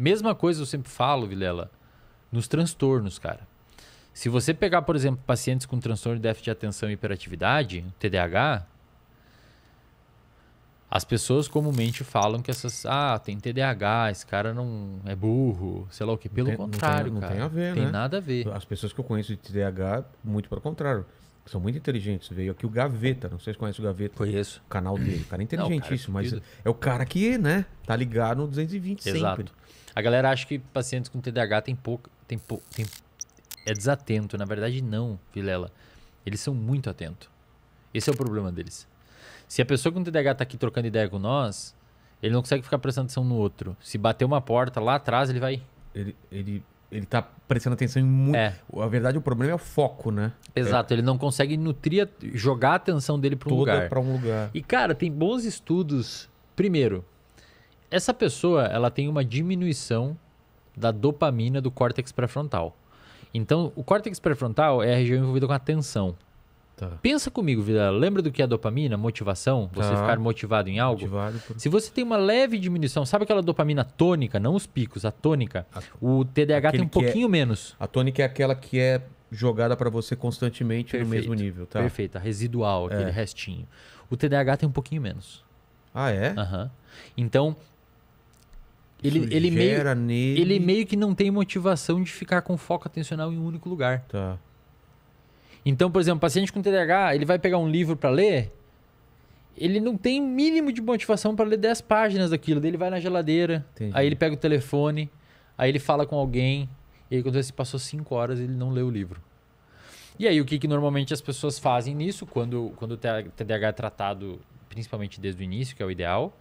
Mesma coisa eu sempre falo, Vilela, nos transtornos, cara. Se você pegar, por exemplo, pacientes com transtorno de déficit de atenção e hiperatividade, TDAH, as pessoas comumente falam que tem TDAH, esse cara não é burro, sei lá o que. Pelo contrário, não cara. tem a ver, Tem né? nada a ver. As pessoas que eu conheço de TDAH, muito pelo contrário, são muito inteligentes. Veio aqui o Gaveta, não sei se conhece o Gaveta. Conheço. O canal dele. O cara é inteligentíssimo, Não, o cara é mas fudido. é o cara que, né, tá ligado no 220 Exato. sempre. A galera acha que pacientes com TDAH é desatento. Na verdade, não, Vilela. Eles são muito atentos. Esse é o problema deles. Se a pessoa com TDAH tá aqui trocando ideia com nós, ele não consegue ficar prestando atenção no outro. Se bater uma porta lá atrás, ele vai... Ele tá prestando atenção em muito. É. A verdade, o problema é o foco, né? Exato, ele não consegue jogar a atenção dele para um Toda lugar. pra um lugar. E, cara, tem bons estudos. Primeiro, essa pessoa ela tem uma diminuição da dopamina do córtex pré-frontal. Então, o córtex pré-frontal é a região envolvida com a atenção. Tá. Pensa comigo, Vida. Lembra do que é dopamina? Motivação? Você ficar motivado em algo? Se você tem uma leve diminuição, sabe aquela dopamina tônica, não os picos, a tônica? O TDAH tem um pouquinho menos. A tônica é aquela que é jogada pra você constantemente no mesmo nível, tá? Perfeito, a residual, aquele restinho. O TDAH tem um pouquinho menos. Ah, é? Aham. Então, ele meio que não tem motivação de ficar com foco atencional em um único lugar. Tá. Então, por exemplo, paciente com TDAH, ele vai pegar um livro para ler, ele não tem o mínimo de motivação para ler 10 páginas daquilo. Daí ele vai na geladeira, Entendi. aí ele pega o telefone, aí ele fala com alguém, e aí quando ele passou 5 horas, ele não lê o livro. E aí, o que normalmente as pessoas fazem nisso, quando o TDAH é tratado, principalmente desde o início, que é o ideal,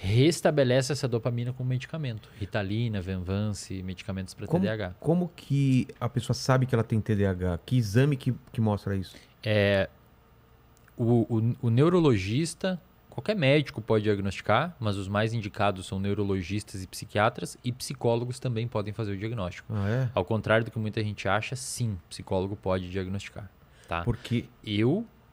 restabelece essa dopamina com medicamento. Ritalina, Venvance, medicamentos para TDAH. Como que a pessoa sabe que ela tem TDAH? Que exame que mostra isso? O neurologista, qualquer médico pode diagnosticar, mas os mais indicados são neurologistas e psiquiatras, e psicólogos também podem fazer o diagnóstico. Ah, é? Ao contrário do que muita gente acha, sim, psicólogo pode diagnosticar. Tá? Porque...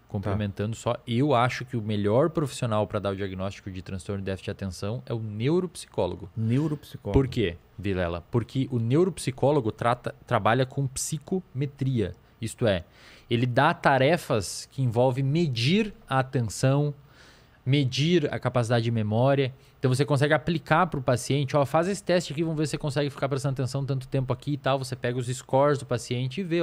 Complementando só, eu acho que o melhor profissional para dar o diagnóstico de transtorno de déficit de atenção é o neuropsicólogo. Neuropsicólogo. Por quê, Vilela? Porque o neuropsicólogo trabalha com psicometria. Isto é, ele dá tarefas que envolvem medir a atenção, medir a capacidade de memória. Então você consegue aplicar para o paciente, faz esse teste aqui, vamos ver se você consegue ficar prestando atenção tanto tempo aqui e tal. Você pega os scores do paciente e vê,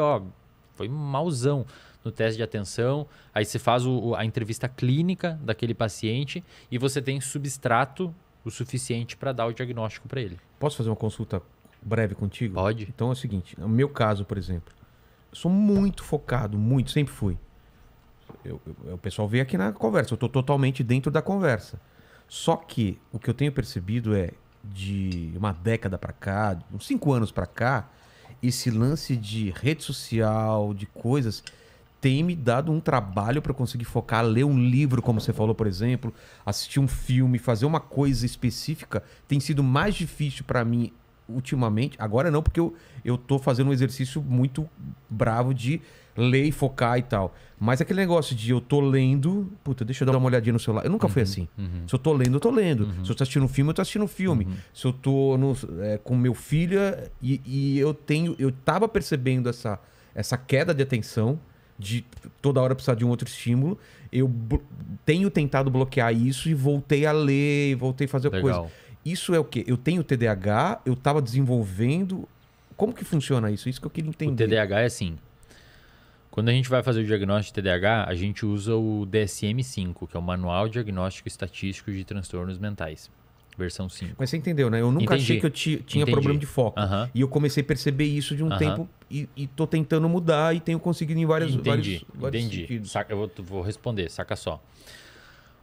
foi mauzão no teste de atenção, aí você faz a entrevista clínica daquele paciente e você tem substrato o suficiente para dar o diagnóstico para ele. Posso fazer uma consulta breve contigo? Pode. Então é o seguinte, no meu caso, por exemplo, eu sou muito focado, sempre fui. O pessoal veio aqui na conversa, eu estou totalmente dentro da conversa. Só que o que eu tenho percebido é, de uma década para cá, uns 5 anos para cá, esse lance de rede social, de coisas, tem me dado um trabalho para conseguir focar, ler um livro, como você falou, por exemplo, assistir um filme, fazer uma coisa específica, tem sido mais difícil para mim ultimamente. Agora não, porque eu tô fazendo um exercício muito bravo de ler e focar e tal. Mas aquele negócio de eu tô lendo, deixa eu dar uma olhadinha no celular. Eu nunca fui assim. Se eu tô lendo, eu tô lendo. Se eu tô assistindo um filme, eu tô assistindo um filme. Se eu tô com meu filho e eu tava percebendo essa queda de atenção, de toda hora precisar de um outro estímulo. Eu tenho tentado bloquear isso e voltei a ler, voltei a fazer coisa. Isso é o quê? Eu tenho TDAH, eu tava desenvolvendo. Como que funciona isso? Isso que eu queria entender. O TDAH é assim. Quando a gente vai fazer o diagnóstico de TDAH, a gente usa o DSM-5, que é o Manual Diagnóstico Estatístico de Transtornos Mentais. Versão 5. Mas você entendeu, né? Eu nunca achei que eu tinha problema de foco. E eu comecei a perceber isso de um tempo e tô tentando mudar e tenho conseguido em vários sentidos. Eu vou responder, saca só.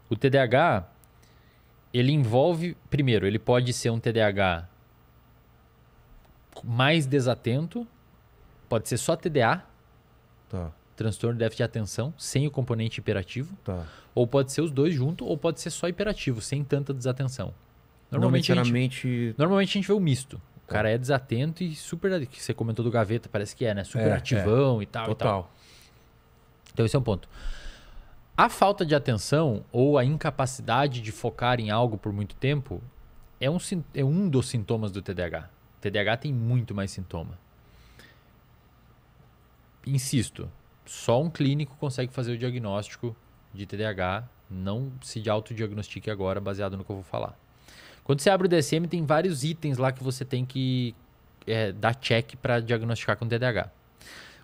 O TDAH, ele envolve... Primeiro, ele pode ser um TDAH mais desatento, pode ser só TDA, transtorno de déficit de atenção, sem o componente hiperativo, ou pode ser os dois juntos, ou pode ser só hiperativo, sem tanta desatenção. Normalmente a gente vê o misto. O cara é desatento e super... Que você comentou do Gaveta, parece que né? Super ativão e tal. Total. Então esse é um ponto. A falta de atenção ou a incapacidade de focar em algo por muito tempo é um dos sintomas do TDAH. O TDAH tem muito mais sintoma. Insisto, só um clínico consegue fazer o diagnóstico de TDAH. Não se autodiagnostique agora baseado no que eu vou falar. Quando você abre o DSM, tem vários itens lá que você tem que dar check para diagnosticar com TDAH.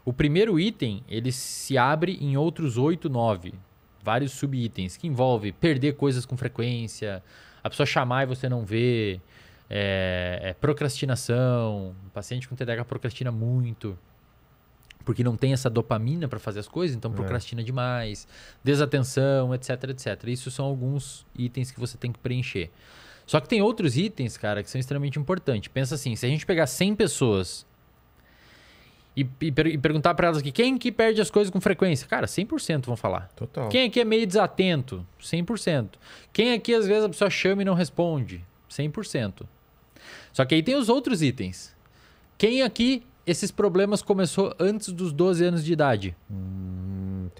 O primeiro item, ele se abre em outros 8, 9. Vários subitens, que envolve perder coisas com frequência, a pessoa chamar e você não ver, procrastinação. O paciente com TDAH procrastina muito, porque não tem essa dopamina para fazer as coisas, então procrastina demais. Desatenção, etc, etc. Isso são alguns itens que você tem que preencher. Só que tem outros itens, cara, que são extremamente importantes. Pensa assim, se a gente pegar 100 pessoas e perguntar para elas aqui, quem que perde as coisas com frequência? Cara, 100% vão falar. Total. Quem aqui é meio desatento? 100%. Quem aqui às vezes a pessoa chama e não responde? 100%. Só que aí tem os outros itens. Quem aqui esses problemas começou antes dos 12 anos de idade?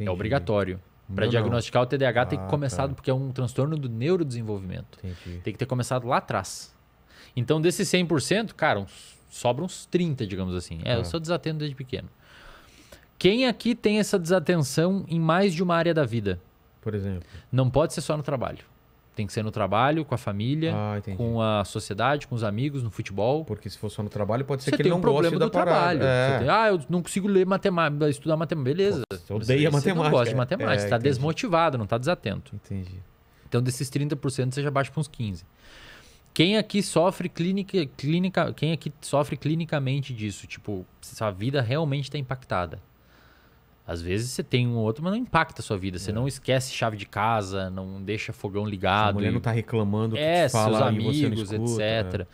É obrigatório. Para diagnosticar o TDAH tem que começar, porque é um transtorno do neurodesenvolvimento. Entendi. Tem que ter começado lá atrás. Então, desses 100%, cara, sobram uns 30, digamos assim. Eu sou desatento desde pequeno. Quem aqui tem essa desatenção em mais de uma área da vida? Por exemplo? Não pode ser só no trabalho. Tem que ser no trabalho, com a família, com a sociedade, com os amigos, no futebol. Porque se for só no trabalho, pode ser Você que tem ele não um problema goste da do trabalho. parada. Eu não consigo ler matemática, estudar matemática. Beleza. Você odeia matemática. Você não gosta de matemática. Você está entendi. desmotivado, não está desatento. Entendi. Então, desses 30%, você já baixa para uns 15%. Quem aqui sofre quem aqui sofre clinicamente disso? Tipo, se a vida realmente está impactada. Às vezes você tem um ou outro, mas não impacta a sua vida. Você não esquece chave de casa, não deixa fogão ligado. A mulher não tá reclamando que te seus fala amigos, e você não escuta, etc.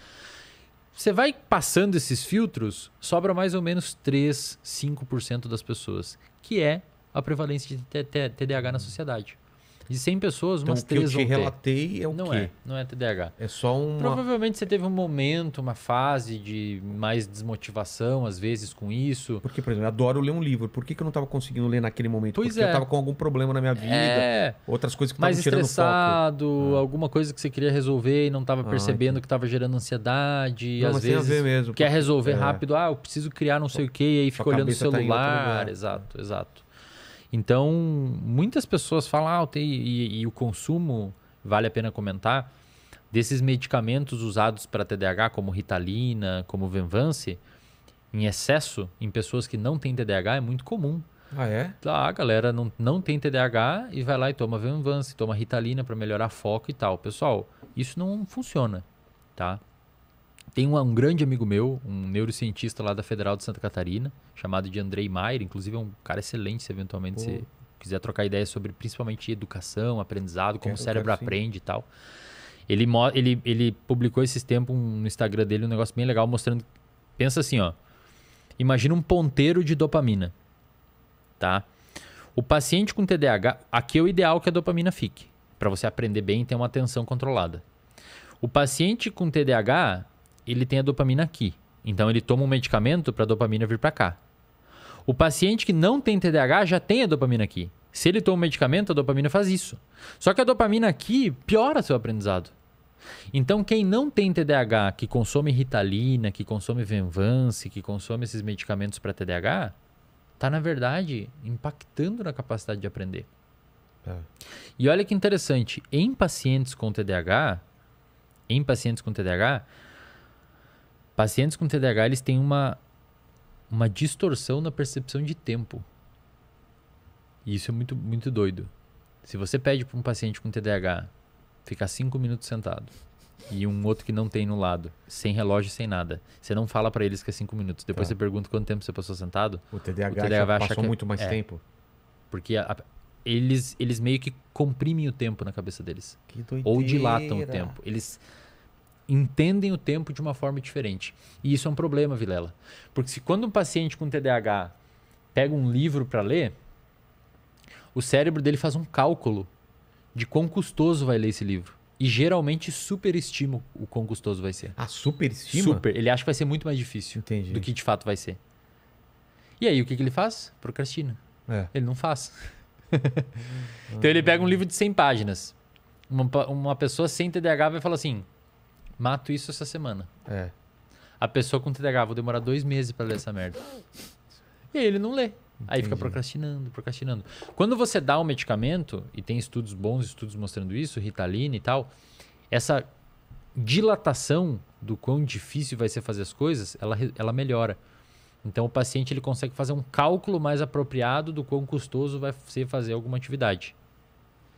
Você vai passando esses filtros, sobra mais ou menos 3, 5% das pessoas, que é a prevalência de TDAH na sociedade. De 100 pessoas, então, umas o que eu 3 te vão ter. relatei é o quê? Não é TDAH. É só uma... Provavelmente você teve um momento, uma fase de mais desmotivação, às vezes, com isso. Porque, por exemplo, eu adoro ler um livro. Por que eu não estava conseguindo ler naquele momento? Pois Porque eu estava com algum problema na minha vida. Outras coisas que mais estavam tirando estressado, alguma coisa que você queria resolver e não estava percebendo que estava gerando ansiedade. Não, às mas vezes tem a ver mesmo, quer resolver rápido. Eu preciso criar não sei o quê. E aí fica olhando o celular. Exato. Então, muitas pessoas falam, e o consumo, vale a pena comentar, desses medicamentos usados para TDAH, como Ritalina, como Venvance, em excesso, em pessoas que não têm TDAH, é muito comum. Ah, é? A galera não tem TDAH e vai lá e toma Venvance, toma Ritalina para melhorar foco e tal. Pessoal, isso não funciona, tá? Tem um grande amigo meu, um neurocientista lá da Federal de Santa Catarina, chamado de Andrei Maier, inclusive é um cara excelente se eventualmente você quiser trocar ideias sobre principalmente educação, aprendizado, como o cérebro aprende e tal. Ele publicou esses tempos no Instagram dele um negócio bem legal mostrando... Pensa assim, imagina um ponteiro de dopamina, tá? O paciente com TDAH, aqui é o ideal que a dopamina fique, para você aprender bem e ter uma atenção controlada. O paciente com TDAH... ele tem a dopamina aqui. Então, ele toma um medicamento para a dopamina vir para cá. O paciente que não tem TDAH já tem a dopamina aqui. Se ele toma um medicamento, a dopamina faz isso. Só que a dopamina aqui piora seu aprendizado. Então, quem não tem TDAH, que consome Ritalina, que consome Venvance, que consome esses medicamentos para TDAH, está, na verdade, impactando na capacidade de aprender. E olha que interessante. Em pacientes com TDAH, pacientes com TDAH, eles têm uma distorção na percepção de tempo. E isso é muito, muito doido. Se você pede para um paciente com TDAH ficar 5 minutos sentado e um outro que não tem no lado, sem relógio, sem nada, você não fala para eles que é 5 minutos. Depois você pergunta quanto tempo você passou sentado. O TDAH já vai achar passou muito mais tempo. Porque eles meio que comprimem o tempo na cabeça deles. Que doideira. Ou dilatam o tempo. Eles... entendem o tempo de uma forma diferente. E isso é um problema, Vilela. Porque se quando um paciente com TDAH pega um livro para ler, o cérebro dele faz um cálculo de quão custoso vai ler esse livro. E geralmente superestima o quão custoso vai ser. Superestima? Super. Ele acha que vai ser muito mais difícil do que de fato vai ser. E aí, o que ele faz? Procrastina. Ele não faz. Então ele pega um livro de 100 páginas. Uma pessoa sem TDAH vai falar assim... Mato isso essa semana. É. A pessoa com TDAH, vou demorar 2 meses pra ler essa merda. E aí ele não lê. Aí fica procrastinando. Quando você dá um medicamento, e tem bons estudos mostrando isso, Ritalina e tal, essa dilatação do quão difícil vai ser fazer as coisas, ela melhora. Então o paciente ele consegue fazer um cálculo mais apropriado do quão custoso vai ser fazer alguma atividade.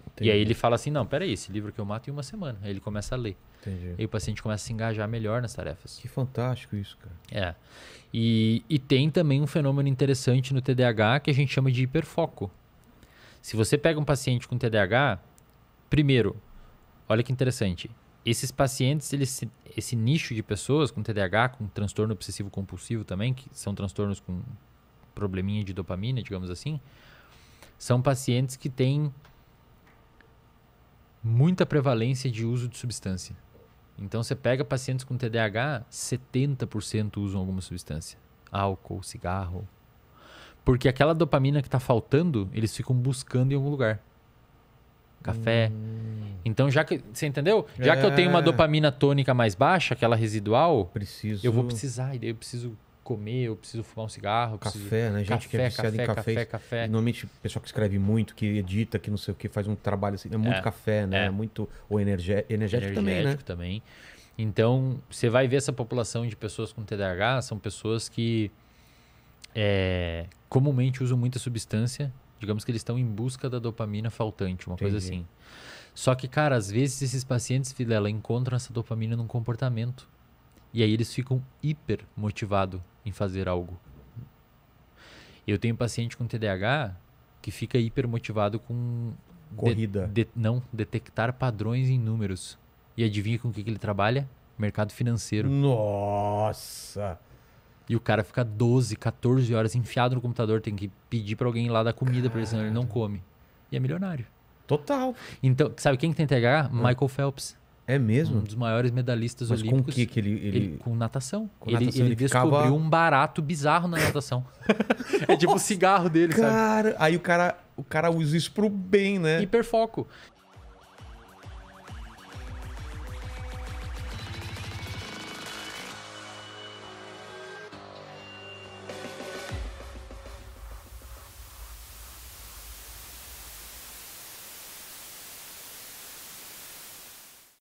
Entendi. E aí ele fala assim, não, peraí, esse livro que eu mato em 1 semana. Aí ele começa a ler. Entendi. Aí o paciente começa a se engajar melhor nas tarefas. Que fantástico isso, cara. É. E tem também um fenômeno interessante no TDAH que a gente chama de hiperfoco. Se você pega um paciente com TDAH, primeiro, olha que interessante, esses pacientes, esse nicho de pessoas com TDAH, com transtorno obsessivo compulsivo também, que são transtornos com probleminha de dopamina, digamos assim, são pacientes que têm muita prevalência de uso de substância. Então, você pega pacientes com TDAH, 70% usam alguma substância. Álcool, cigarro. Porque aquela dopamina que está faltando, eles ficam buscando em algum lugar. Café. Então, já que... Você entendeu? Já que eu tenho uma dopamina tônica mais baixa, aquela residual, eu vou precisar. E daí eu preciso comer, eu preciso fumar um cigarro. Café, né? Gente que é viciada em café. Normalmente, pessoal que escreve muito, que edita, que não sei o que, faz um trabalho assim. É muito café, né? É muito... Ou energético também, né? Também. Então, você vai ver essa população de pessoas com TDAH, são pessoas que comumente usam muita substância. Digamos que eles estão em busca da dopamina faltante, uma coisa assim. Só que, cara, às vezes esses pacientes, Vilela, encontram essa dopamina num comportamento. E aí eles ficam hiper motivados em fazer algo. Eu tenho paciente com TDAH que fica hiper motivado com... Corrida. Não, detectar padrões em números. E adivinha com o que ele trabalha? Mercado financeiro. Nossa! E o cara fica 12, 14 horas enfiado no computador, tem que pedir pra alguém lá dar comida pra ele, senão ele não come. E é milionário. Total. Então, sabe quem que tem TDAH? Michael Phelps. É mesmo? Um dos maiores medalhistas olímpicos. Com que ele... Com natação. Com ele descobriu um barato bizarro na natação. É tipo o cigarro dele, sabe? Cara, aí o cara usa isso pro bem, né? Hiperfoco.